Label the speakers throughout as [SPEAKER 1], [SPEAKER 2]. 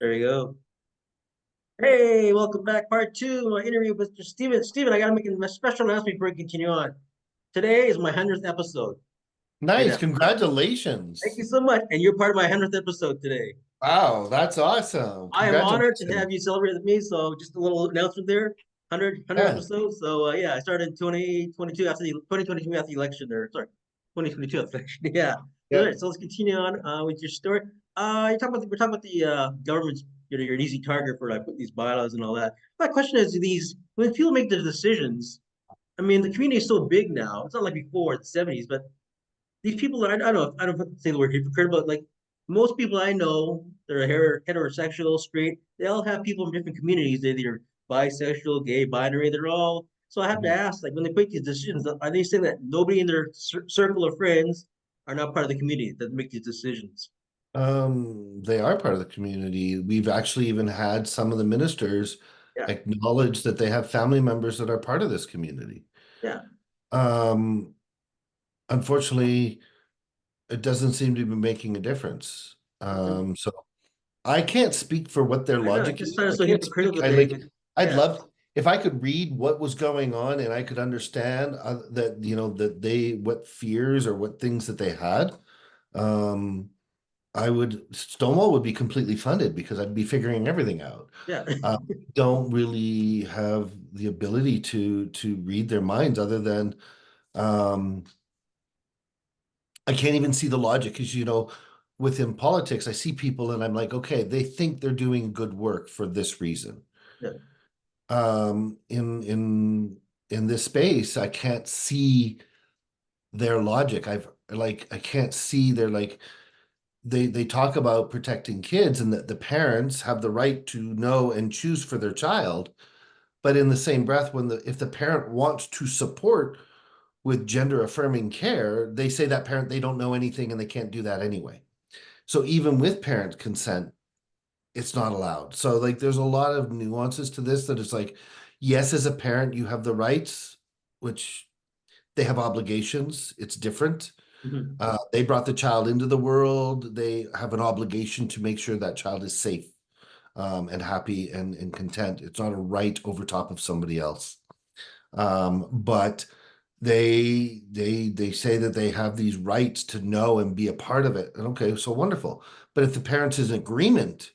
[SPEAKER 1] There you go. Hey, welcome back. Part two, my interview with Mr. Steven. Steven, I gotta make a special announcement before we continue on. Today is my 100th episode. And
[SPEAKER 2] Nice.
[SPEAKER 1] thank you
[SPEAKER 2] Congratulations.
[SPEAKER 1] so much. And you're part of my 100th episode today.
[SPEAKER 2] Wow, that's awesome.
[SPEAKER 1] I am honored to have
[SPEAKER 2] Congratulations.
[SPEAKER 1] you celebrate with me. So just a little announcement there. 100
[SPEAKER 2] Yeah.
[SPEAKER 1] episodes. So yeah, I started in 2022 after the 2022 after the election there. Sorry, 2022 after the election. Yeah. All
[SPEAKER 2] Yeah.
[SPEAKER 1] right, so let's continue on with your story. We're talking about the government's, you're an easy target for like these bylaws and all that. My question is, these when people make their decisions, I mean, the community is so big now. It's not like before the 70s, but these people I don't know, I don't say the word hypocrite, but like most people I know that are heterosexual, straight, they all have people from different communities. They're either bisexual, gay, binary. They're all. So I have to
[SPEAKER 2] Mhm.
[SPEAKER 1] ask, like, when they make these decisions, are they saying that nobody in their circle of friends are not part of the community that make these decisions?
[SPEAKER 2] They are part of the community. We've actually even had some of the ministers
[SPEAKER 1] Yeah,
[SPEAKER 2] acknowledge that they have family members that are part of this community.
[SPEAKER 1] yeah.
[SPEAKER 2] Um, Unfortunately, it doesn't seem to be making a difference.
[SPEAKER 1] Mhm.
[SPEAKER 2] So I can't speak for what their
[SPEAKER 1] I know it
[SPEAKER 2] logic
[SPEAKER 1] just
[SPEAKER 2] is.
[SPEAKER 1] sounds
[SPEAKER 2] I
[SPEAKER 1] so
[SPEAKER 2] can't
[SPEAKER 1] hypocritical.
[SPEAKER 2] speak. I'd
[SPEAKER 1] Yeah,
[SPEAKER 2] love if I could read what was going on and I could understand that, that what fears or what things that they had. Um, I would, Stonewall would be completely funded because I'd be figuring everything out.
[SPEAKER 1] yeah.
[SPEAKER 2] Uh, don't really have the ability to read their minds other than um, I can't even see the logic because within politics I see people and I'm like, okay, they think they're doing good work for this reason.
[SPEAKER 1] Yeah.
[SPEAKER 2] Um, in in in this space, I can't see their logic. I can't see their like they talk about protecting kids and that the parents have the right to know and choose for their child. But in the same breath, if the parent wants to support with gender affirming care, they say that parent they don't know anything and they can't do that anyway. So even with parent consent, it's not allowed. So like there's a lot of nuances to this that it's like, yes, as a parent, you have the rights, which they have obligations. It's different.
[SPEAKER 1] Mhm.
[SPEAKER 2] They brought the child into the world. They have an obligation to make sure that child is safe and happy and content. It's not a right over top of somebody else. But they say that they have these rights to know and be a part of it. And okay, so wonderful. But if the parents is in agreement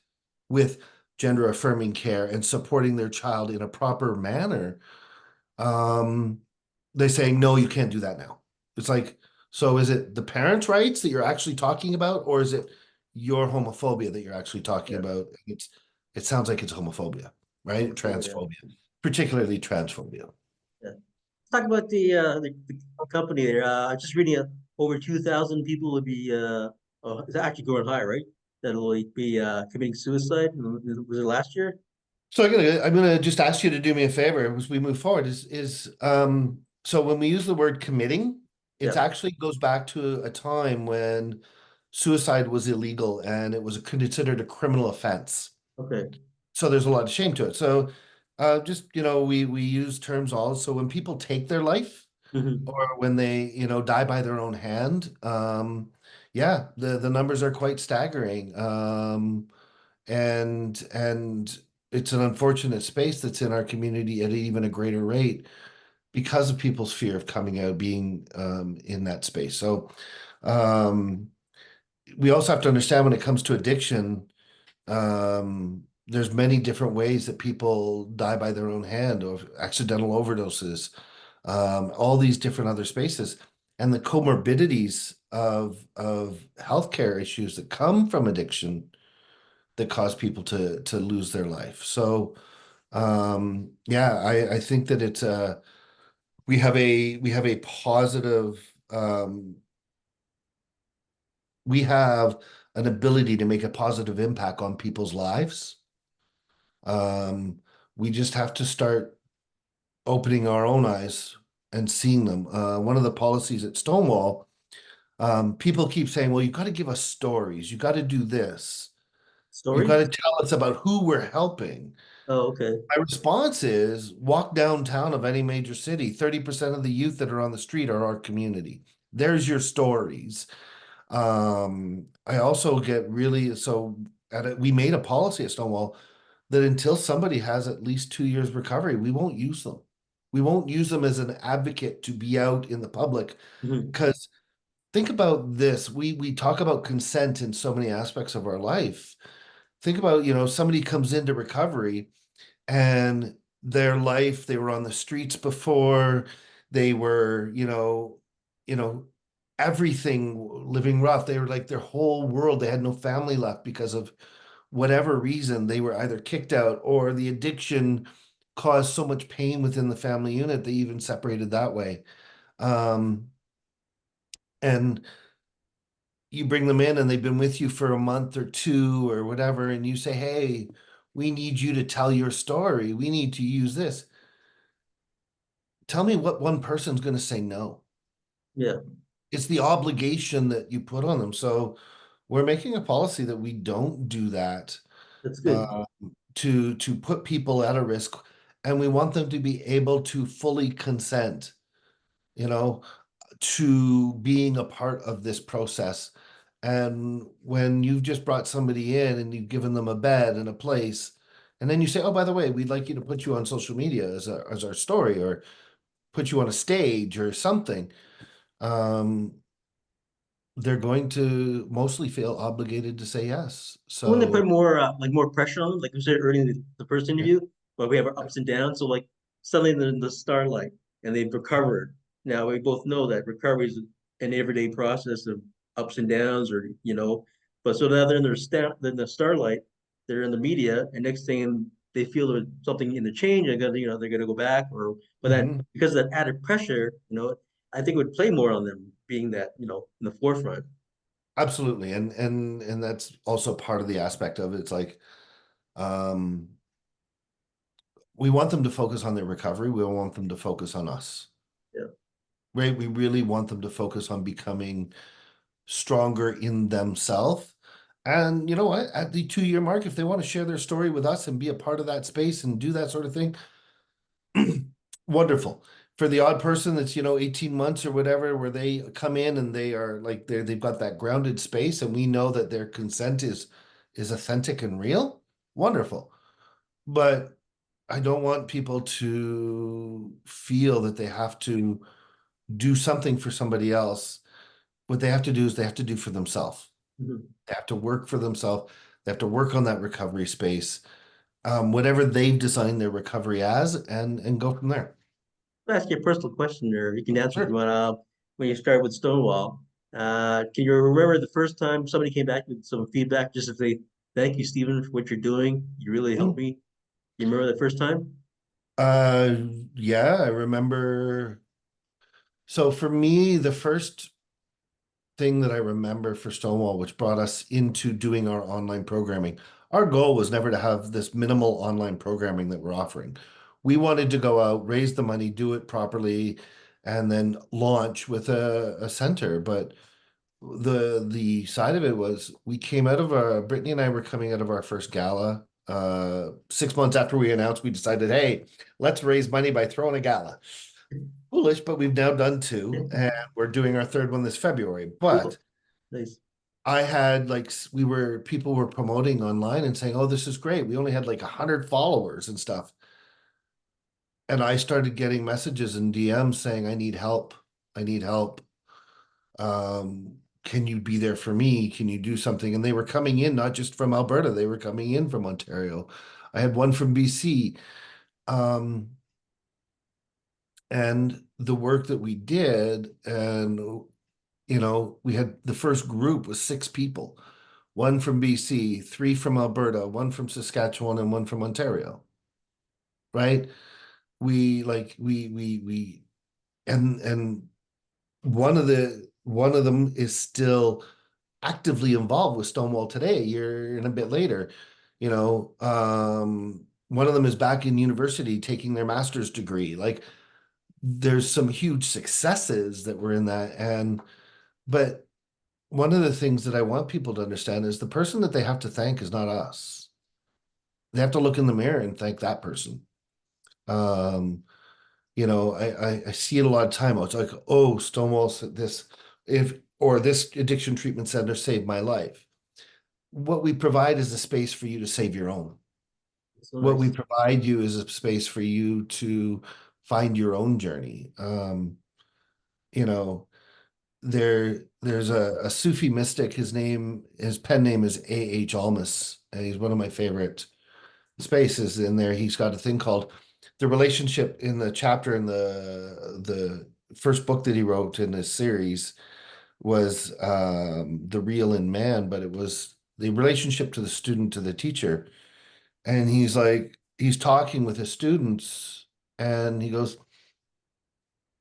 [SPEAKER 2] with gender affirming care and supporting their child in a proper manner, um, they're saying, no, you can't do that now. It's like, so is it the parents' rights that you're actually talking about, or is it your homophobia that you're actually talking
[SPEAKER 1] Yeah.
[SPEAKER 2] about? It sounds like it's homophobia, right?
[SPEAKER 1] Homophobic,
[SPEAKER 2] Transphobia, particularly transphobia.
[SPEAKER 1] yeah. Talk about the company there. I'm just reading over 2,000 people would be it's actually going higher, right? That'll be committing suicide. Was it last year?
[SPEAKER 2] So I'm gonna just ask you to do me a favor as we move forward. So when we use the word committing, it
[SPEAKER 1] Yeah.
[SPEAKER 2] actually goes back to a time when suicide was illegal and it was considered a criminal offense.
[SPEAKER 1] Okay.
[SPEAKER 2] So there's a lot of shame to it. So just we use terms also when people take their life
[SPEAKER 1] Hmm.
[SPEAKER 2] or when they die by their own hand. Yeah, the numbers are quite staggering. And it's an unfortunate space that's in our community at even a greater rate because of people's fear of coming out, being in that space. So um, we also have to understand when it comes to addiction, there's many different ways that people die by their own hand or accidental overdoses, all these different other spaces, and the comorbidities of healthcare issues that come from addiction that cause people to lose their life. So yeah, I think that it's we have a positive we have an ability to make a positive impact on people's lives. Um, we just have to start opening our own eyes and seeing them. One of the policies at Stonewall, people keep saying, well, you got to give us stories, you got to do this, you got to
[SPEAKER 1] Stories?
[SPEAKER 2] tell us about who we're helping.
[SPEAKER 1] Oh, okay.
[SPEAKER 2] My response is walk downtown of any major city. 30% of the youth that are on the street are our community. There's your stories. I also get really so we made a policy at Stonewall that until somebody has at least 2 years recovery, we won't use them. We won't use them as an advocate to be out in the public.
[SPEAKER 1] Mhm.
[SPEAKER 2] Because think about this. We talk about consent in so many aspects of our life. Think about, somebody comes into recovery and their life, they were on the streets before, they were, you know, everything living rough. They were like their whole world, they had no family left because of whatever reason. They were either kicked out or the addiction caused so much pain within the family unit, they even separated that way. Um, and you bring them in and they've been with you for a month or two or whatever, and you say, hey, we need you to tell your story. We need to use this. Tell me what one person's going to say no.
[SPEAKER 1] Yeah,
[SPEAKER 2] It's the obligation that you put on them. So we're making a policy that we don't do that,
[SPEAKER 1] that's good.
[SPEAKER 2] uh, to put people at a risk, and we want them to be able to fully consent, you know, to being a part of this process. And when you've just brought somebody in and you've given them a bed and a place, and then you say, oh, by the way, we'd like you to put you on social media as our story, or put you on a stage or something, um, they're going to mostly feel obligated to say yes.
[SPEAKER 1] Wouldn't they
[SPEAKER 2] So,
[SPEAKER 1] put more like more pressure on them? Like we said earlier in the first
[SPEAKER 2] yeah.
[SPEAKER 1] interview, but we have our
[SPEAKER 2] Yeah.
[SPEAKER 1] ups and downs. So like suddenly they're in the starlight and they've recovered. Now we both know that recovery is an everyday process of ups and downs, or But so now they're in the starlight, they're in the media, and next thing they feel there's something in the change, and they're gonna go back, or but that
[SPEAKER 2] Mhm.
[SPEAKER 1] because of that added pressure, I think it would play more on them being that in the forefront.
[SPEAKER 2] Absolutely. And that's also part of the aspect of it. It's like, um, we want them to focus on their recovery. We don't want them to focus on us.
[SPEAKER 1] Yeah.
[SPEAKER 2] Right? We really want them to focus on becoming stronger in themselves. And you know what? At the 2 year mark, if they want to share their story with us and be a part of that space and do that sort of thing, wonderful. For the odd person that's, 18 months or whatever, where they come in and they are like they've got that grounded space and we know that their consent is authentic and real, wonderful. But I don't want people to feel that they have to do something for somebody else. What they have to do is they have to do for themselves.
[SPEAKER 1] Mhm.
[SPEAKER 2] They have to work for themselves. They have to work on that recovery space, whatever they've designed their recovery as, and go from there.
[SPEAKER 1] I'll ask you a personal question there. You can answer if you
[SPEAKER 2] Sure.
[SPEAKER 1] want. When you started with Stonewall, can you remember the first time somebody came back with some feedback, just to say, "Thank you, Stephen, for what you're doing. You really helped
[SPEAKER 2] Mm.
[SPEAKER 1] me." You remember the first time?
[SPEAKER 2] Uh, yeah, I remember. So for me, the first thing that I remember for Stonewall, which brought us into doing our online programming, our goal was never to have this minimal online programming that we're offering. We wanted to go out, raise the money, do it properly, and then launch with a center. But the side of it was we came out of Brittany and I were coming out of our first gala. 6 months after we announced, we decided, hey, let's raise money by throwing a gala. Foolish, but we've now done two, and we're doing our third one this February. But
[SPEAKER 1] Cool. Nice.
[SPEAKER 2] I had like people were promoting online and saying, "Oh, this is great." We only had like 100 followers and stuff, and I started getting messages and DMs saying, "I need help. I need help. Can you be there for me? Can you do something?" And they were coming in not just from Alberta; they were coming in from Ontario. I had one from BC. Um, and the work that we did, and we had the first group was 6 people, one from BC, 3 from Alberta, one from Saskatchewan, and one from Ontario. Right? We and one of them is still actively involved with Stonewall today, a year and a bit later. One of them is back in university taking their master's degree. Like there's some huge successes that were in that. But one of the things that I want people to understand is the person that they have to thank is not us. They have to look in the mirror and thank that person. Um, I see it a lot of time. It's like, oh, Stonewall said this, if or this addiction treatment center saved my life. what we provide is a space for you to save your own.
[SPEAKER 1] So
[SPEAKER 2] What we
[SPEAKER 1] nice.
[SPEAKER 2] provide you is a space for you to find your own journey. You know, there's a Sufi mystic. His pen name is A.H. Almas, and he's one of my favorite spaces in there. He's got a thing called the relationship in the chapter in the first book that he wrote in this series was the real in man, but it was the relationship to the student to the teacher. And he's talking with his students, and he goes,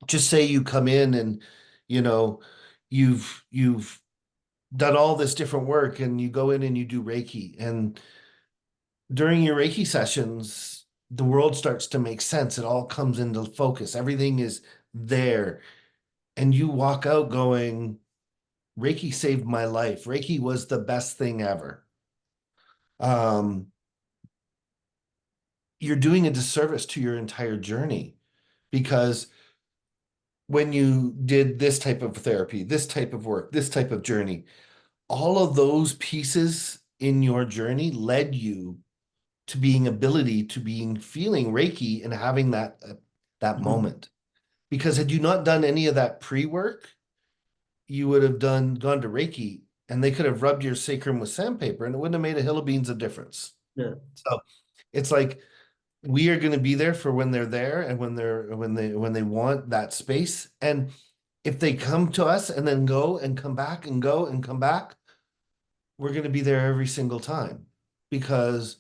[SPEAKER 2] just say you come in and you know you've done all this different work and you go in and you do Reiki, and during your Reiki sessions the world starts to make sense. It all comes into focus. Everything is there, and you walk out going, Reiki saved my life. Reiki was the best thing ever. Um, you're doing a disservice to your entire journey, because when you did this type of therapy, this type of work, this type of journey, all of those pieces in your journey led you to being feeling Reiki and having that
[SPEAKER 1] Mhm.
[SPEAKER 2] moment. Because had you not done any of that pre-work, you would have gone to Reiki, and they could have rubbed your sacrum with sandpaper and it wouldn't have made a hill of beans of difference.
[SPEAKER 1] Yeah.
[SPEAKER 2] So it's like we are going to be there for when they're there, and when they want that space. And if they come to us and then go and come back and go and come back, we're going to be there every single time, because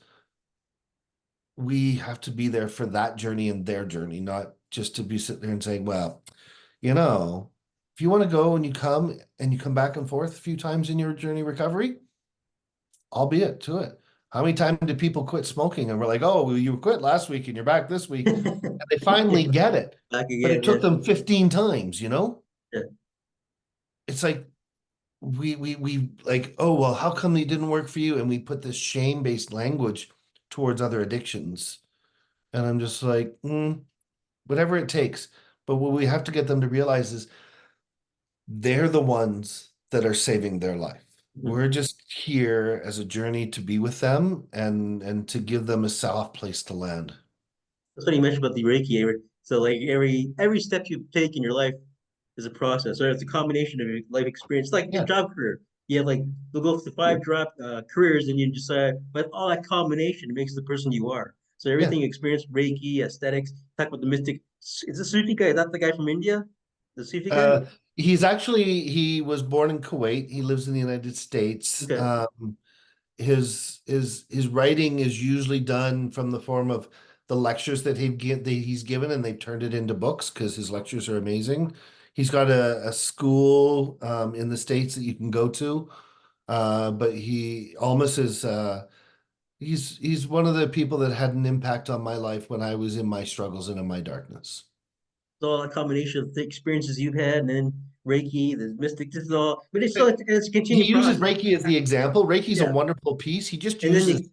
[SPEAKER 2] we have to be there for that journey and their journey, not just to be sitting there and saying, well, if you want to go and you come back and forth a few times in your journey recovery, albeit to it. How many times do people quit smoking and we're like, oh, well, you quit last week and you're back this week? And they finally get it.
[SPEAKER 1] Back
[SPEAKER 2] But it
[SPEAKER 1] again, yeah.
[SPEAKER 2] took them 15 times, you know?
[SPEAKER 1] Yeah.
[SPEAKER 2] It's like we like, oh, well, how come they didn't work for you? And we put this shame-based language towards other addictions. And I'm just like, whatever it takes. But what we have to get them to realize is they're the ones that are saving their life.
[SPEAKER 1] Mhm.
[SPEAKER 2] We're just here as a journey to be with them and to give them a soft place to land.
[SPEAKER 1] That's what you mentioned about the Reiki. So like every step you take in your life is a process, or it's a combination of your life experience, like your
[SPEAKER 2] Yeah,
[SPEAKER 1] job career. You have like you'll go through five drop careers, and you decide, but all that combination makes the person you are. So
[SPEAKER 2] yeah.
[SPEAKER 1] everything you experience, Reiki, aesthetics, talk about the mystic. Is the Sufi guy? Is that the guy from India? The Sufi guy?
[SPEAKER 2] He was born in Kuwait. He lives in the United States.
[SPEAKER 1] Okay.
[SPEAKER 2] His writing is usually done from the form of the lectures that he's given, and they've turned it into books because his lectures are amazing. He's got a school in the States that you can go to. But he almost is he's one of the people that had an impact on my life when I was in my struggles and in my darkness.
[SPEAKER 1] So all a combination of the experiences you've had, and then Reiki, the mystic. This is all, but it's still
[SPEAKER 2] But
[SPEAKER 1] it's a
[SPEAKER 2] he
[SPEAKER 1] continued
[SPEAKER 2] uses
[SPEAKER 1] process.
[SPEAKER 2] Reiki as the example. Reiki's a
[SPEAKER 1] Yeah,
[SPEAKER 2] wonderful piece. He just
[SPEAKER 1] and then
[SPEAKER 2] uses it
[SPEAKER 1] you,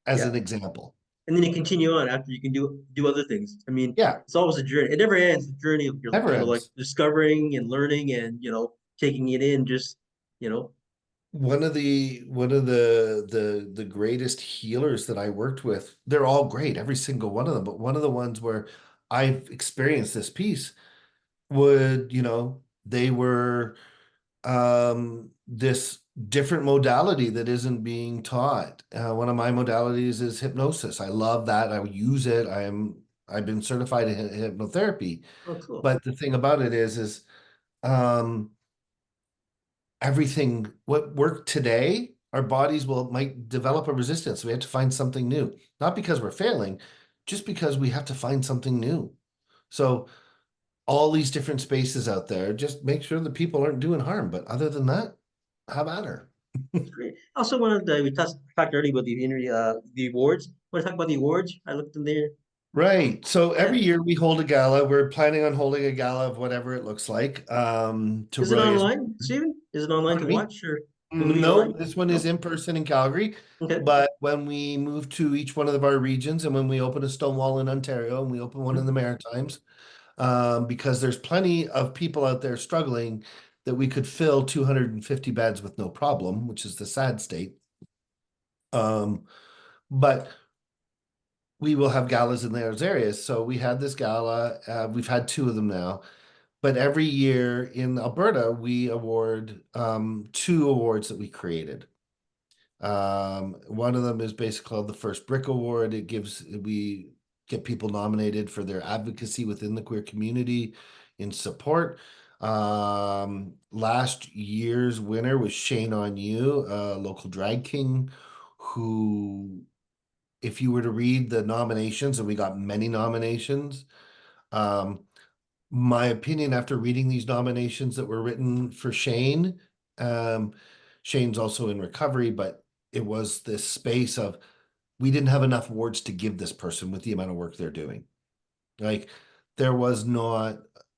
[SPEAKER 2] as
[SPEAKER 1] yeah,
[SPEAKER 2] an example.
[SPEAKER 1] and then you continue on after you can do other things. I mean,
[SPEAKER 2] Yeah,
[SPEAKER 1] it's always a journey. It never ends. The journey of your
[SPEAKER 2] never
[SPEAKER 1] like
[SPEAKER 2] ends.
[SPEAKER 1] discovering and learning and taking it in. Just you know,
[SPEAKER 2] One of the greatest healers that I worked with, they're all great, every single one of them, but one of the ones where I've experienced this piece they were this different modality that isn't being taught. One of my modalities is hypnosis. I love that. I use it. I've been certified in hypnotherapy.
[SPEAKER 1] oh cool.
[SPEAKER 2] But the thing about it is um, everything what worked today, our bodies might develop a resistance. We have to find something new, not because we're failing, just because we have to find something new. So all these different spaces out there, just make sure that people aren't doing harm. But other than that, have at her.
[SPEAKER 1] That's great. Also, wanted we talked earlier about the awards. Want to talk about the awards? I looked in there.
[SPEAKER 2] Right. So
[SPEAKER 1] Yeah.
[SPEAKER 2] every year we hold a gala. We're planning on holding a gala of whatever it looks like, to
[SPEAKER 1] Is it
[SPEAKER 2] raise.
[SPEAKER 1] online, Steven? Is it online to
[SPEAKER 2] Pardon me?
[SPEAKER 1] watch, or will it be
[SPEAKER 2] No,
[SPEAKER 1] online?
[SPEAKER 2] this one is
[SPEAKER 1] No.
[SPEAKER 2] in person in Calgary.
[SPEAKER 1] Okay.
[SPEAKER 2] But when we move to each one of our regions, and when we open a Stonewall in Ontario and we open one in the
[SPEAKER 1] Mhm.
[SPEAKER 2] Maritimes, because there's plenty of people out there struggling, that we could fill 250 beds with no problem, which is the sad state. Um, but we will have galas in those areas. So we had this gala, we've had two of them now. But every year in Alberta, we award two awards that we created. One of them is basically called the First Brick Award. We get people nominated for their advocacy within the queer community in support. Last year's winner was Shane On You, a local drag king, who, if you were to read the nominations, and we got many nominations, um, my opinion after reading these nominations that were written for Shane, um, Shane's also in recovery, but it was this space of we didn't have enough awards to give this person with the amount of work they're doing. Like there was not,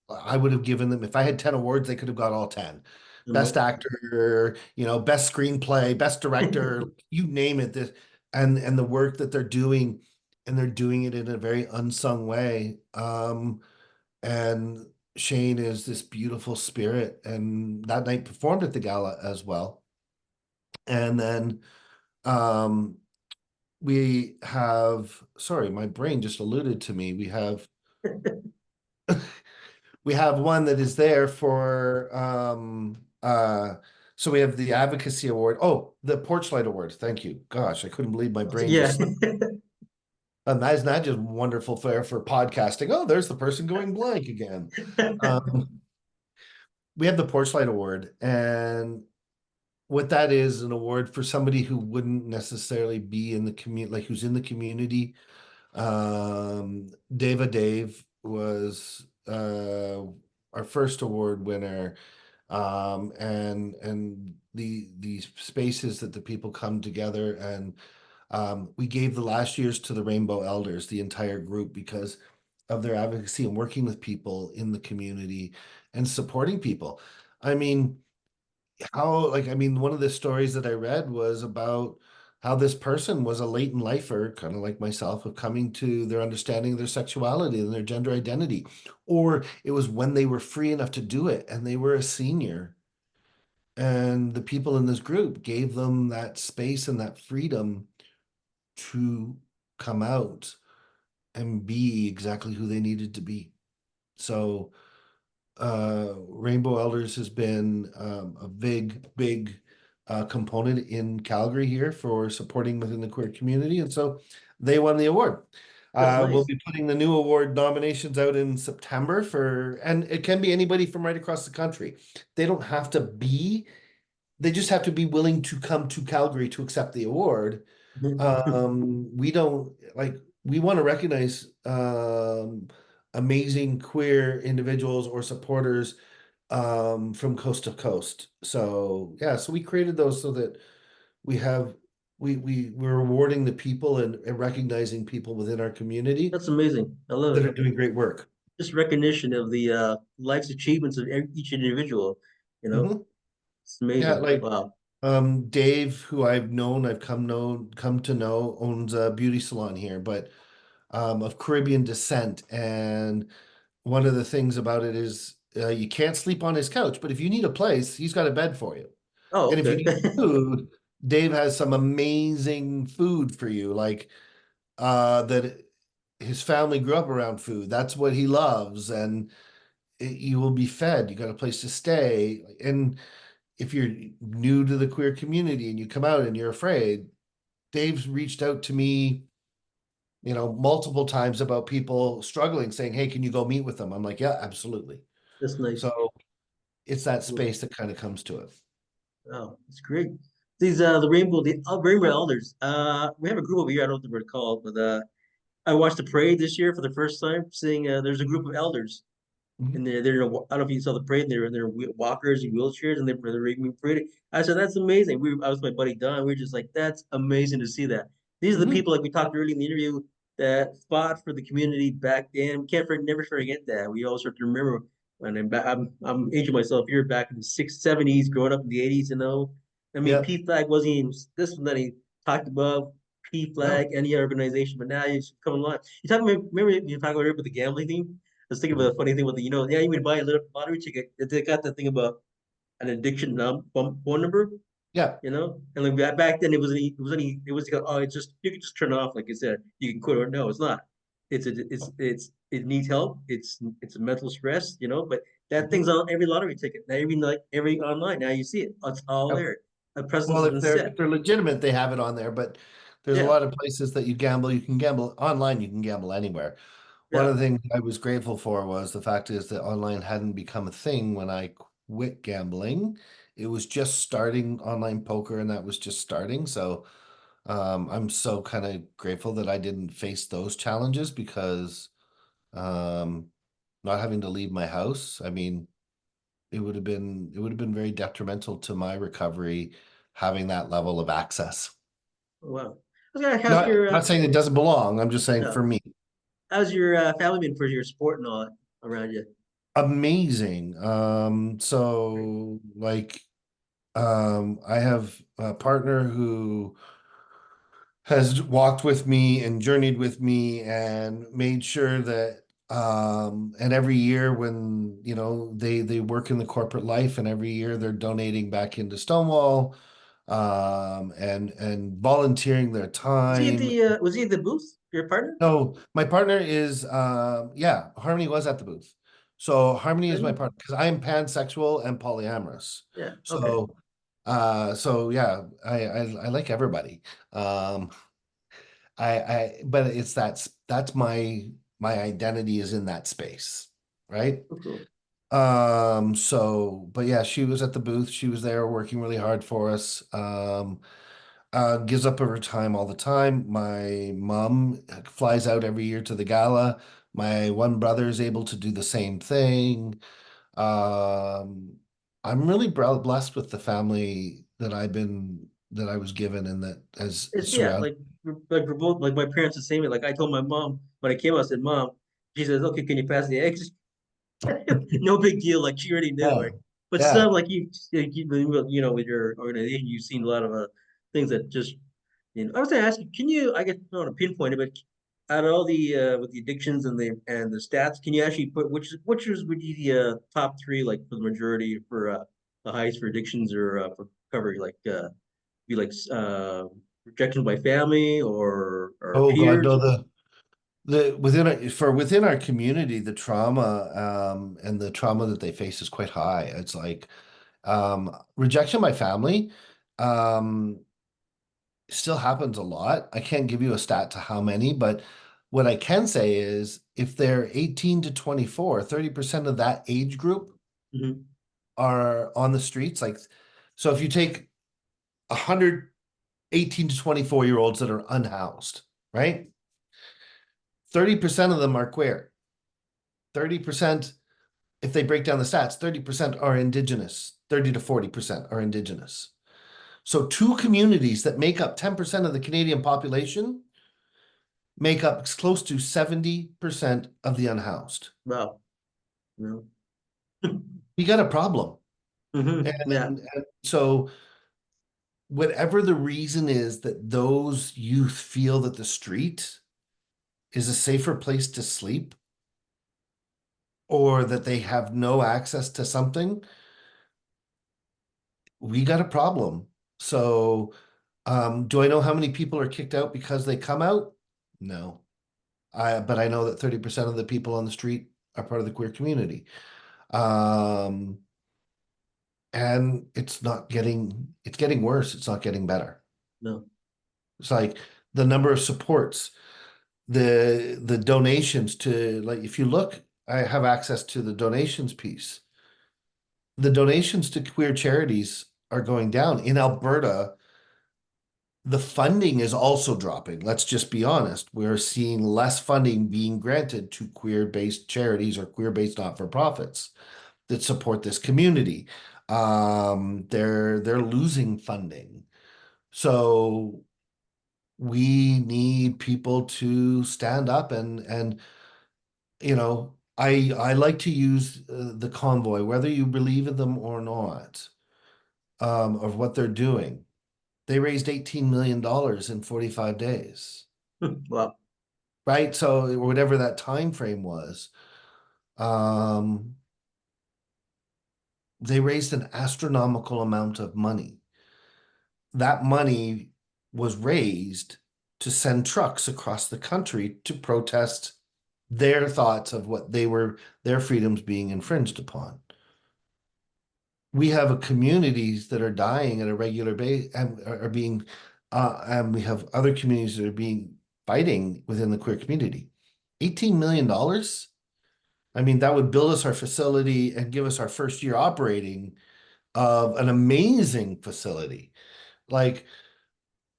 [SPEAKER 2] I would have given them, if I had 10 awards, they could have got all 10. Best actor, best screenplay, best director, you name it. This and the work that they're doing, and they're doing it in a very unsung way. And Shane is this beautiful spirit, and that night performed at the gala as well. And then um we have, sorry, my brain just alluded to me. We have one that is there for so we have the advocacy award. Oh, the porch light award. Thank you. Gosh, I couldn't believe my brain
[SPEAKER 1] Yeah.
[SPEAKER 2] just slipped. And that is not just wonderful for podcasting. Oh, there's the person going blank again. We have the porch light award, and what that is an award for somebody who wouldn't necessarily be in the community, like who's in the community. Dave was our first award winner. And the spaces that the people come together, and we gave the last year's to the Rainbow Elders, the entire group, because of their advocacy and working with people in the community and supporting people. I mean, one of the stories that I read was about how this person was a latent lifer, kind of like myself, of coming to their understanding of their sexuality and their gender identity. Or it was when they were free enough to do it and they were a senior. And the people in this group gave them that space and that freedom to come out and be exactly who they needed to be. So Rainbow Elders has been a big component in Calgary here for supporting within the queer community, and so they won the award.
[SPEAKER 1] That's
[SPEAKER 2] We'll
[SPEAKER 1] nice.
[SPEAKER 2] be putting the new award nominations out in September and it can be anybody from right across the country. They don't have to be, they just have to be willing to come to Calgary to accept the award. We don't like, we want to recognize amazing queer individuals or supporters from coast to coast. So yeah, so we created those so that we have we're rewarding the people and recognizing people within our community
[SPEAKER 1] That's amazing. I love
[SPEAKER 2] that
[SPEAKER 1] it.
[SPEAKER 2] are doing great work.
[SPEAKER 1] Just recognition of the life's achievements of each individual. You know,
[SPEAKER 2] Mhm.
[SPEAKER 1] it's
[SPEAKER 2] Yeah,
[SPEAKER 1] amazing.
[SPEAKER 2] like
[SPEAKER 1] Wow.
[SPEAKER 2] Dave, who I've come to know, owns a beauty salon here, but of Caribbean descent. And one of the things about it is you can't sleep on his couch, but if you need a place, he's got a bed for you.
[SPEAKER 1] Oh,
[SPEAKER 2] And if you
[SPEAKER 1] okay.
[SPEAKER 2] need food, Dave has some amazing food for you, like that his family grew up around food. That's what he loves, and you will be fed. You got a place to stay. And if you're new to the queer community and you come out and you're afraid, Dave's reached out to me, multiple times about people struggling, saying, "Hey, can you go meet with them?" I'm like, "Yeah, absolutely."
[SPEAKER 1] That's nice.
[SPEAKER 2] So it's that space that kind of comes to it.
[SPEAKER 1] Oh, it's great. These the Rainbow Elders. We have a group over here. I don't know what they're called, but I watched the parade this year for the first time. Seeing there's a group of elders,
[SPEAKER 2] Mhm.
[SPEAKER 1] and I don't know if you saw the parade. They're in their walkers and wheelchairs, and they're being paraded. I said that's amazing. I was with my buddy Don. We were just like, that's amazing to see that. These are the
[SPEAKER 2] Mhm.
[SPEAKER 1] people, like we talked earlier in the interview, that fought for the community back then. We can't never forget that. We always have to remember when I'm aging myself here back in the '70s, growing up in the '80s. I mean,
[SPEAKER 2] Yeah.
[SPEAKER 1] P Flag wasn't even this one that he talked about. P
[SPEAKER 2] No.
[SPEAKER 1] Flag, any organization, but now it's coming along. You talking about, remember you talking about the gambling thing? I was thinking about a funny thing with yeah, you would buy a little lottery ticket. They got that thing about an addiction phone number.
[SPEAKER 2] Yeah.
[SPEAKER 1] And like back then it was like, oh, it's just you can just turn it off, like you said, you can quit, or no, it's not. It needs help. It's a mental stress, but that thing's
[SPEAKER 2] Mhm.
[SPEAKER 1] on every lottery ticket. Now every online, now you see it. It's all
[SPEAKER 2] Yep.
[SPEAKER 1] there. A precedent
[SPEAKER 2] Well,
[SPEAKER 1] has been
[SPEAKER 2] if
[SPEAKER 1] set.
[SPEAKER 2] they're legitimate, they have it on there, but there's a
[SPEAKER 1] Yeah,
[SPEAKER 2] lot of places that you gamble. You can gamble online, you can gamble anywhere. One
[SPEAKER 1] yeah.
[SPEAKER 2] of the things I was grateful for was the fact is that online hadn't become a thing when I quit gambling. It was just starting online poker, and that was just starting. So I'm so kind of grateful that I didn't face those challenges because um, not having to leave my house. I mean, it would have been very detrimental to my recovery having that level of access.
[SPEAKER 1] Wow. I was gonna ask
[SPEAKER 2] Not
[SPEAKER 1] your
[SPEAKER 2] not saying it doesn't belong. I'm just saying for
[SPEAKER 1] no,
[SPEAKER 2] me,
[SPEAKER 1] how's your family been for your sport and all that around you?
[SPEAKER 2] amazing.
[SPEAKER 1] Great.
[SPEAKER 2] So like, I have a partner who has walked with me and journeyed with me and made sure that and every year when they work in the corporate life, and every year they're donating back into Stonewall, and volunteering their time.
[SPEAKER 1] Was he at the booth? Your partner?
[SPEAKER 2] No, my partner is yeah, Harmony was at the booth. So Harmony is my
[SPEAKER 1] Really?
[SPEAKER 2] partner because I am pansexual and polyamorous.
[SPEAKER 1] Yeah. Okay.
[SPEAKER 2] So yeah, I like everybody. Um but that's my identity is in that space, right?
[SPEAKER 1] Oh, cool.
[SPEAKER 2] So but yeah, she was at the booth. She was there working really hard for us. Gives up of her time all the time. My mom flies out every year to the gala. My one brother is able to do the same thing. Um, I'm really blessed with the family that I was given and that has
[SPEAKER 1] Yeah,
[SPEAKER 2] surrounded.
[SPEAKER 1] we're both like my parents the same way. Like I told my mom when I came out, I said, "Mom," she says, "Okay, can you pass the eggs?" No big deal. Like she already knew,
[SPEAKER 2] Yeah,
[SPEAKER 1] right? But
[SPEAKER 2] yeah.
[SPEAKER 1] some like with your organization, you've seen a lot of things that just I was gonna ask you, can you? I guess I don't want to pinpoint it, but out of all the with the addictions and the stats, can you actually put would be the top three, like for the majority for the highest for addictions or for recovery, like be like rejection by family or
[SPEAKER 2] Oh God,
[SPEAKER 1] peers?
[SPEAKER 2] no, the within our community, the trauma and the trauma that they face is quite high. It's like rejection by family. Um, still happens a lot. I can't give you a stat to how many, but what I can say is if they're 18 to 24, 30% of that age group
[SPEAKER 1] Hmm.
[SPEAKER 2] are on the streets. Like, so if you take 100 18 to 24-year-olds that are unhoused, right? 30% of them are queer. 30%, if they break down the stats, 30% are indigenous. 30 to 40% are indigenous. So two communities that make up 10% of the Canadian population make up close to 70% of the unhoused.
[SPEAKER 1] Wow. No.
[SPEAKER 2] We got a problem.
[SPEAKER 1] Yeah.
[SPEAKER 2] And so, whatever the reason is that those youth feel that the street is a safer place to sleep or that they have no access to something, we got a problem. So, do I know how many people are kicked out because they come out? No. But I know that 30% of the people on the street are part of the queer community. Um, and it's getting worse. It's not getting better.
[SPEAKER 1] No.
[SPEAKER 2] It's like the number of supports, the donations to, like, if you look, I have access to the donations piece. The donations to queer charities are going down. In Alberta, the funding is also dropping. Let's just be honest. We're seeing less funding being granted to queer-based charities or queer-based not-for-profits that support this community. They're losing funding. So we need people to stand up and I like to use the convoy, whether you believe in them or not, of what they're doing. They raised $18 million in 45 days,
[SPEAKER 1] Wow.
[SPEAKER 2] right? So whatever that time frame was, um, they raised an astronomical amount of money. that money was raised to send trucks across the country to protest their thoughts of what their freedoms being infringed upon. We have communities that are dying at a regular base and are being, and we have other communities that are being fighting within the queer community. $18 million. I mean, that would build us our facility and give us our first year operating of an amazing facility. Like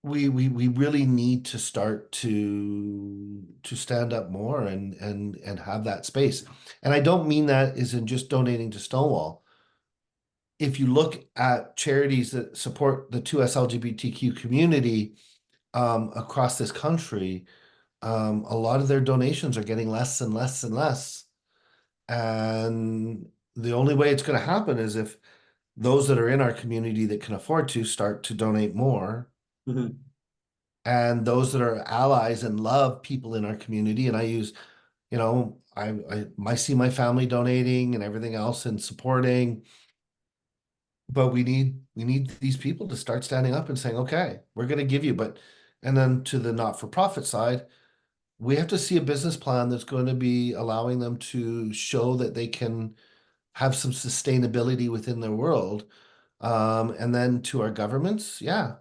[SPEAKER 2] we really need to start to stand up more and have that space. And I don't mean that is in just donating to Stonewall. If you look at charities that support the 2S LGBTQ community across this country, a lot of their donations are getting less and less and less. And the only way it's going to happen is if those that are in our community that can afford to start to donate more.
[SPEAKER 1] Mm-hmm.
[SPEAKER 2] And those that are allies and love people in our community. And I use, I see my family donating and everything else and supporting. But we need these people to start standing up and saying, okay, we're going to give you, and then to the not-for-profit side, we have to see a business plan that's going to be allowing them to show that they can have some sustainability within their world. And then to our governments, yeah,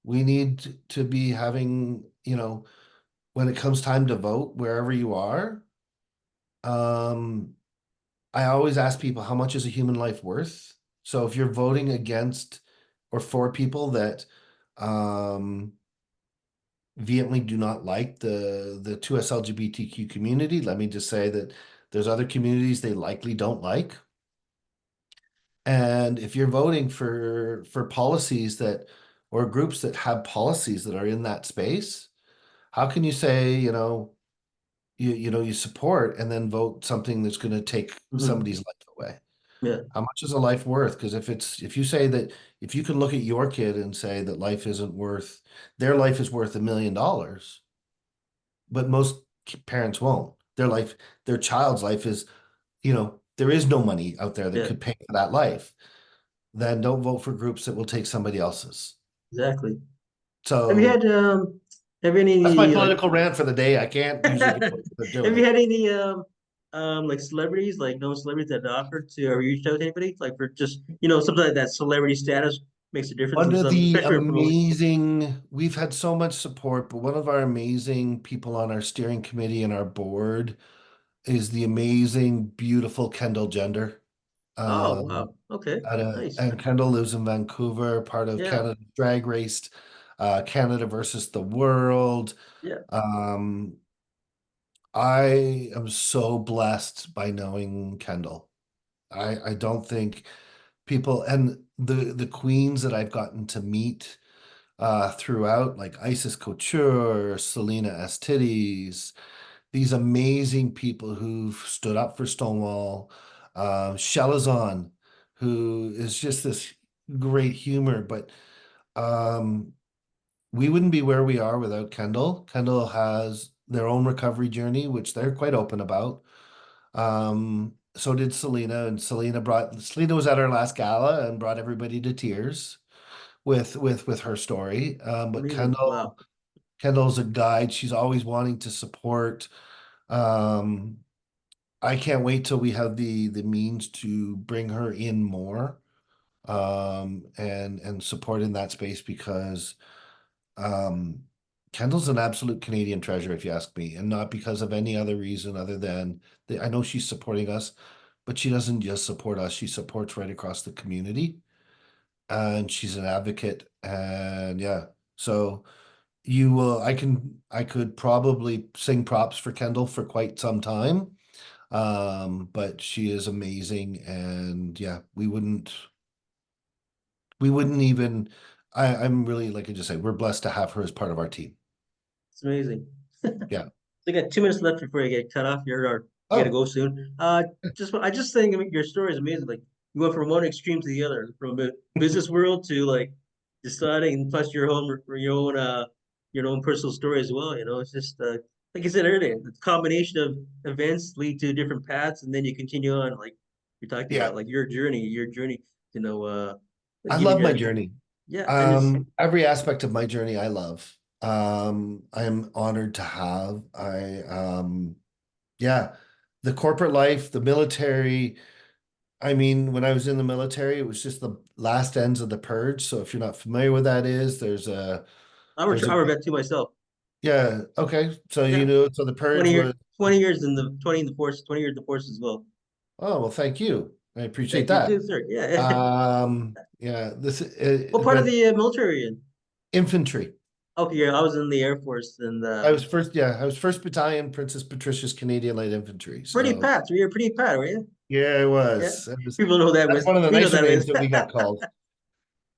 [SPEAKER 2] we need to be having, when it comes time to vote, wherever you are, um, I always ask people, how much is a human life worth? So if you're voting against or for people that um, vehemently do not like the 2S LGBTQ community, let me just say that there's other communities they likely don't like. And if you're voting for policies that or groups that have policies that are in that space, how can you say, you support and then vote something that's going to take
[SPEAKER 1] Mm-hmm.
[SPEAKER 2] somebody's life away?
[SPEAKER 1] Yeah,
[SPEAKER 2] How much is a life worth? Because if you say that if you can look at your kid and say that life isn't worth their life is worth $1 million, but most parents won't. Their child's life is, there is no money out there that
[SPEAKER 1] yeah,
[SPEAKER 2] could pay for that life. Then don't vote for groups that will take somebody else's.
[SPEAKER 1] exactly. Have you
[SPEAKER 2] So
[SPEAKER 1] had have
[SPEAKER 2] that's my
[SPEAKER 1] any like
[SPEAKER 2] political rant for the day. I can't usually get what they're
[SPEAKER 1] have you
[SPEAKER 2] doing.
[SPEAKER 1] had any like celebrities, like known celebrities that offered to or reached out to anybody? Like for just, something like that celebrity status makes a difference in
[SPEAKER 2] One of
[SPEAKER 1] some,
[SPEAKER 2] the
[SPEAKER 1] especially for promotion.
[SPEAKER 2] we've had so much support, but one of our amazing people on our steering committee and our board is the amazing, beautiful Kendall Gender.
[SPEAKER 1] Oh
[SPEAKER 2] Um,
[SPEAKER 1] wow. Okay. Nice.
[SPEAKER 2] and Kendall lives in Vancouver, part of
[SPEAKER 1] Yeah.
[SPEAKER 2] Canada Drag Race, Canada versus the World.
[SPEAKER 1] Yeah.
[SPEAKER 2] Um, I am so blessed by knowing Kendall. I don't think people and the queens that I've gotten to meet throughout, like Isis Couture, Selena Estidis, these amazing people who've stood up for Stonewall, Shelazon, who is just this great humor, but um, we wouldn't be where we are without Kendall. Kendall has their own recovery journey, which they're quite open about. So did Selena, and Selena was at our last gala and brought everybody to tears with her story. But
[SPEAKER 1] Amazing. Wow.
[SPEAKER 2] Kendall's a guide. She's always wanting to support. Um, I can't wait till we have the means to bring her in more and support in that space because um, Kendall's an absolute Canadian treasure, if you ask me, and not because of any other reason other than I know she's supporting us, but she doesn't just support us, she supports right across the community. And she's an advocate. And yeah, so you will, I could probably sing props for Kendall for quite some time. But she is amazing. And yeah, we wouldn't even, I'm really, like I just say, we're blessed to have her as part of our team.
[SPEAKER 1] It's amazing.
[SPEAKER 2] Yeah.
[SPEAKER 1] We got 2 minutes left before you get cut off. You gotta
[SPEAKER 2] Oh,
[SPEAKER 1] go soon. I just think, I mean, your story is amazing. Like you went from one extreme to the other, from the business world to like deciding, and plus your own personal story as well. It's just like I said earlier, the combination of events lead to different paths, and then you continue on. Like you're talking
[SPEAKER 2] yeah.
[SPEAKER 1] about, like your journey. You know,
[SPEAKER 2] I
[SPEAKER 1] getting
[SPEAKER 2] love my
[SPEAKER 1] your
[SPEAKER 2] journey.
[SPEAKER 1] Yeah, and it's
[SPEAKER 2] Every aspect of my journey I love. I am honored to have. Yeah, the corporate life, the military. I mean, when I was in the military, it was just the last ends of the purge. So if you're not familiar with that is, there's a
[SPEAKER 1] I were vet too myself.
[SPEAKER 2] yeah, okay. So you
[SPEAKER 1] Yeah,
[SPEAKER 2] know, so the
[SPEAKER 1] 20
[SPEAKER 2] purge
[SPEAKER 1] years,
[SPEAKER 2] was
[SPEAKER 1] 20 years in the 20 in the force, 20 years in the force as well.
[SPEAKER 2] oh well, thank you. I appreciate
[SPEAKER 1] Thank you
[SPEAKER 2] that.
[SPEAKER 1] too, sir. Yeah.
[SPEAKER 2] Yeah, this
[SPEAKER 1] What part of
[SPEAKER 2] but
[SPEAKER 1] the military are you in?
[SPEAKER 2] infantry.
[SPEAKER 1] Okay, yeah, I was in the Air Force and
[SPEAKER 2] I was first battalion, Princess Patricia's Canadian Light Infantry.
[SPEAKER 1] pretty
[SPEAKER 2] So
[SPEAKER 1] pat. You're pretty pat, were you?
[SPEAKER 2] yeah, it
[SPEAKER 1] Yeah.
[SPEAKER 2] was. It was
[SPEAKER 1] People know that
[SPEAKER 2] that's
[SPEAKER 1] was
[SPEAKER 2] one of the
[SPEAKER 1] we know
[SPEAKER 2] nicer
[SPEAKER 1] that
[SPEAKER 2] names
[SPEAKER 1] is.
[SPEAKER 2] that we got called.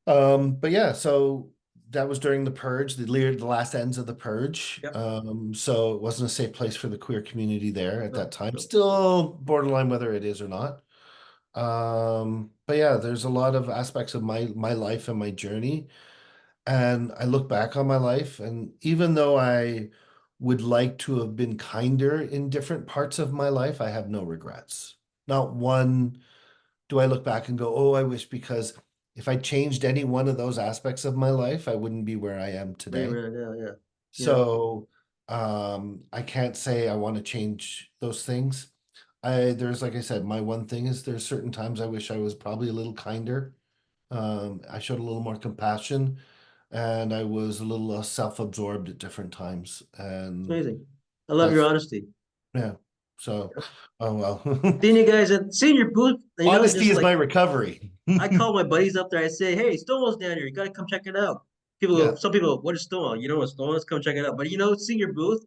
[SPEAKER 2] But yeah, so that was during the purge, the last ends of the purge.
[SPEAKER 1] Yep.
[SPEAKER 2] So it wasn't a safe place for the queer community there at that
[SPEAKER 1] No,
[SPEAKER 2] time.
[SPEAKER 1] no.
[SPEAKER 2] Still borderline whether it is or not. But yeah, there's a lot of aspects of my life and my journey. And I look back on my life, and even though I would like to have been kinder in different parts of my life, I have no regrets. Not one do I look back and go, oh, I wish because if I changed any one of those aspects of my life, I wouldn't be where I am
[SPEAKER 1] Where you
[SPEAKER 2] today.
[SPEAKER 1] were, yeah, yeah. Yeah.
[SPEAKER 2] So I can't say I want to change those things. There's like I said, my one thing is there's certain times I wish I was probably a little kinder. I showed a little more compassion and I was a little self-absorbed at different times.
[SPEAKER 1] It's
[SPEAKER 2] And
[SPEAKER 1] amazing. I love your
[SPEAKER 2] that's
[SPEAKER 1] honesty.
[SPEAKER 2] yeah. So oh well.
[SPEAKER 1] Seeing you guys at seeing your booth,
[SPEAKER 2] Honesty
[SPEAKER 1] just
[SPEAKER 2] is my
[SPEAKER 1] like
[SPEAKER 2] recovery.
[SPEAKER 1] I call my buddies up there. I say, "Hey, Stonewall's down here. You gotta come check it out."
[SPEAKER 2] Yeah,
[SPEAKER 1] Some people, what is Stonewall? You know what Stonewall is? Come check it out. But seeing your booth,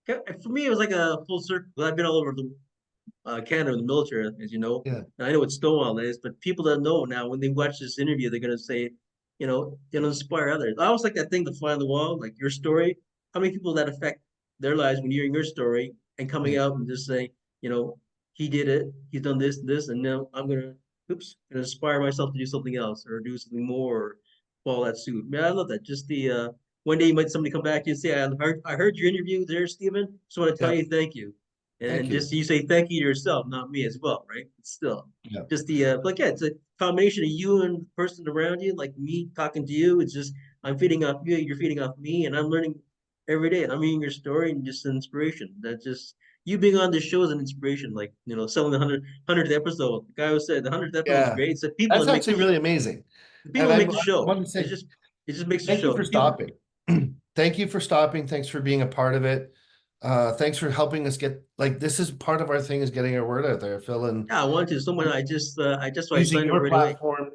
[SPEAKER 1] for me, it was like a full circle. I've been all over the Canada in the military, as you know.
[SPEAKER 2] yeah,
[SPEAKER 1] And I know what Stonewall is, but people that know now, when they watch this interview, they're gonna say, it'll inspire others. I always like that thing, the fly on the wall, like your story. How many people that affect their lives when you're hearing your story and coming
[SPEAKER 2] yeah,
[SPEAKER 1] out and just saying, you know, he did it, he's done this, and now gonna inspire myself to do something else or do something more or follow that suit. Man, I love that. Just the one day you might somebody come back to you and say, I heard your interview there, Stephen. Just want to tell
[SPEAKER 2] yeah.
[SPEAKER 1] you thank you.
[SPEAKER 2] Thank
[SPEAKER 1] And
[SPEAKER 2] you.
[SPEAKER 1] just you say thank you to yourself, not me as well, right? But still,
[SPEAKER 2] Yeah,
[SPEAKER 1] just the like yeah, it's a combination of you and the person around you, like me talking to you. It's just I'm feeding off you, you're feeding off me, and I'm learning every day. I'm reading your story and just inspiration. That just you being on this show is an inspiration. Like selling the 100th episode. The guy who said the 100th episode is
[SPEAKER 2] yeah.
[SPEAKER 1] great. It's the people
[SPEAKER 2] That's
[SPEAKER 1] that make
[SPEAKER 2] actually really amazing.
[SPEAKER 1] the
[SPEAKER 2] And
[SPEAKER 1] people that make the
[SPEAKER 2] I
[SPEAKER 1] show.
[SPEAKER 2] want to say
[SPEAKER 1] It just makes the
[SPEAKER 2] thank you
[SPEAKER 1] show.
[SPEAKER 2] for
[SPEAKER 1] The people.
[SPEAKER 2] stopping. Thank you for stopping. Thanks for being a part of it. Thanks for helping us get like this is part of our thing is getting our word out there, Phil, and
[SPEAKER 1] Yeah, I want to. Someone I
[SPEAKER 2] using
[SPEAKER 1] signed up
[SPEAKER 2] your
[SPEAKER 1] right away.
[SPEAKER 2] platform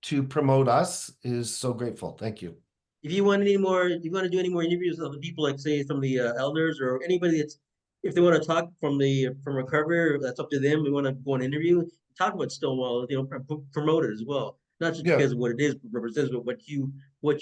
[SPEAKER 2] to promote us is so grateful. Thank you.
[SPEAKER 1] If you want any more, if you want to do any more interviews of the people, like say some of the elders or anybody if they want to talk from recovery, that's up to them. We want to go on an interview, talk about Stonewall, promote it as well. Not just
[SPEAKER 2] Yeah.
[SPEAKER 1] because of what it is represents, but what you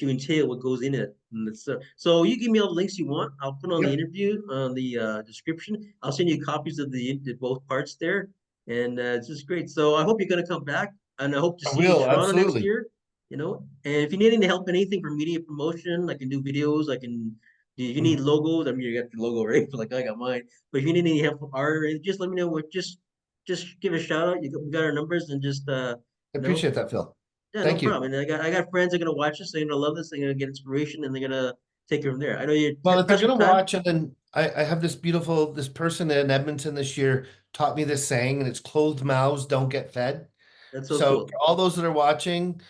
[SPEAKER 1] entail, what goes in it. And so you give me all the links you want. I'll put on the
[SPEAKER 2] Yep.
[SPEAKER 1] interview on the description. I'll send you copies of the both parts there, and it's just great. So I hope you're gonna come back, and I hope to
[SPEAKER 2] I
[SPEAKER 1] see you in
[SPEAKER 2] will,
[SPEAKER 1] Toronto next
[SPEAKER 2] absolutely.
[SPEAKER 1] year. And if you need any help, anything for media promotion, I can do videos. If you need
[SPEAKER 2] Mhm.
[SPEAKER 1] logos, I mean, you got your logo right, like I got mine. But if you need any help from art, just let me know. Just give a shout out. We got our numbers and just,
[SPEAKER 2] I
[SPEAKER 1] you know,
[SPEAKER 2] appreciate that, Phil.
[SPEAKER 1] yeah, no
[SPEAKER 2] Thank you.
[SPEAKER 1] problem. And I got friends that are gonna watch this. They're gonna love this. They're gonna get inspiration, and they're gonna take it from there. I know you're
[SPEAKER 2] Well, if they're
[SPEAKER 1] pressed for
[SPEAKER 2] gonna
[SPEAKER 1] time.
[SPEAKER 2] watch, and then I have this person in Edmonton this year taught me this saying, and it's closed mouths don't get fed.
[SPEAKER 1] That's so
[SPEAKER 2] So
[SPEAKER 1] cool.
[SPEAKER 2] for all those that are watching,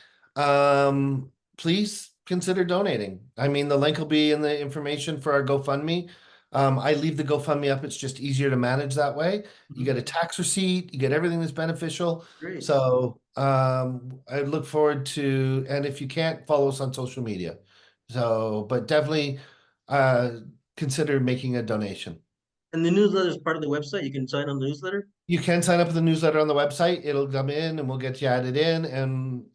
[SPEAKER 2] please consider donating. I mean, the link will be in the information for our GoFundMe. I leave the GoFundMe up. It's just easier to manage that way. You get a
[SPEAKER 1] Mhm.
[SPEAKER 2] tax receipt, you get everything that's beneficial.
[SPEAKER 1] Great.
[SPEAKER 2] So I look forward to, and if you can't, follow us on social media. So, but definitely uh, consider making a donation.
[SPEAKER 1] And the newsletter is part of the website. You can sign on the newsletter.
[SPEAKER 2] You can sign up for the newsletter on the website. It'll come in and we'll get you added in. And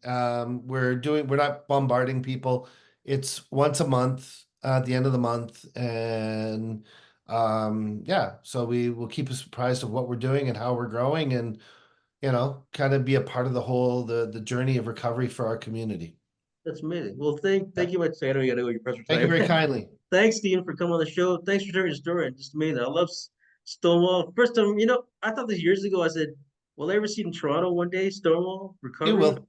[SPEAKER 2] we're not bombarding people. It's once a month at the end of the month. And yeah, so we will keep us surprised of what we're doing and how we're growing and, kind of be a part of the journey of recovery for our community.
[SPEAKER 1] That's amazing. Well,
[SPEAKER 2] Yeah.
[SPEAKER 1] thank you much. I know you gotta go. Your press for
[SPEAKER 2] Thank you
[SPEAKER 1] time.
[SPEAKER 2] very kindly.
[SPEAKER 1] Thanks, Steve, for coming on the show. Thanks for sharing your story. Just amazing. I love Stonewall. First time, I thought this years ago. I said, "Will I ever see it in Toronto one day?" Stonewall
[SPEAKER 2] You
[SPEAKER 1] Recovery.
[SPEAKER 2] will.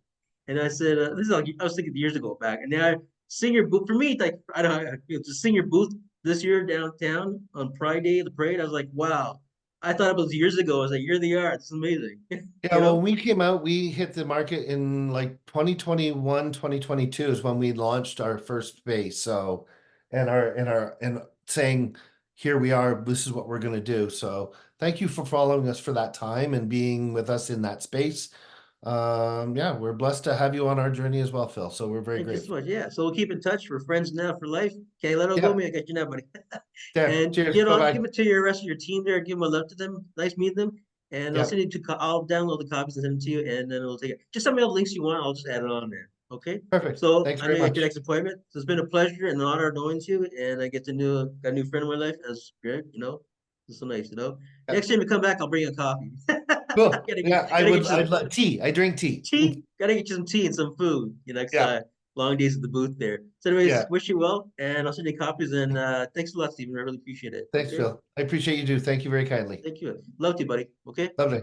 [SPEAKER 1] And I said, this is like, I was thinking years ago back. And now senior booth for me, like I don't know, it's a senior booth this year downtown on Pride Day, the parade. I was like, wow. I thought it was years ago. I was like, you're the art. It's amazing.
[SPEAKER 2] Yeah,
[SPEAKER 1] You
[SPEAKER 2] well,
[SPEAKER 1] know?
[SPEAKER 2] when we came out, we hit the market in like 2021, 2022 is when we launched our first space. So, and saying, here we are, this is what we're going to do. So thank you for following us for that time and being with us in that space. Yeah, we're blessed to have you on our journey as well, Phil. So we're very
[SPEAKER 1] Thank you so
[SPEAKER 2] grateful.
[SPEAKER 1] much. Yeah. So we'll keep in touch. We're friends now for life. Okay, let it go,
[SPEAKER 2] Yeah,
[SPEAKER 1] me. I got you now, buddy.
[SPEAKER 2] there.
[SPEAKER 1] And
[SPEAKER 2] Cheers.
[SPEAKER 1] you know,
[SPEAKER 2] Bye-bye.
[SPEAKER 1] give it to your rest of your team there. Give them a love to them. Nice meeting them. And I'll send
[SPEAKER 2] Yep.
[SPEAKER 1] you two. I'll download the copies and send them to you, and then we'll take it. Just send me all the links you want. I'll just add it on there. Okay.
[SPEAKER 2] Perfect.
[SPEAKER 1] So
[SPEAKER 2] Thanks
[SPEAKER 1] I
[SPEAKER 2] very
[SPEAKER 1] know you got your
[SPEAKER 2] much.
[SPEAKER 1] next appointment. So it's been a pleasure and an honor knowing you, and I get to know got a new friend in my life. That's great. You know, it's so nice. You know,
[SPEAKER 2] Yeah.
[SPEAKER 1] next time you come back, I'll bring you a coffee.
[SPEAKER 2] Cool.
[SPEAKER 1] gotta get
[SPEAKER 2] Yeah, I
[SPEAKER 1] gotta get
[SPEAKER 2] would,
[SPEAKER 1] you some
[SPEAKER 2] I'd love tea. I drink tea.
[SPEAKER 1] tea. Gotta get you some tea and some food. You know, 'cause,
[SPEAKER 2] Yeah.
[SPEAKER 1] long days at the booth there. So, anyways,
[SPEAKER 2] Yeah.
[SPEAKER 1] wish you well, and I'll send you copies. And thanks a lot, Stephen. I really appreciate it.
[SPEAKER 2] Thanks,
[SPEAKER 1] Okay,
[SPEAKER 2] Phil. I appreciate you too. Thank you very kindly.
[SPEAKER 1] thank you. Love you, buddy. Okay.
[SPEAKER 2] Lovely.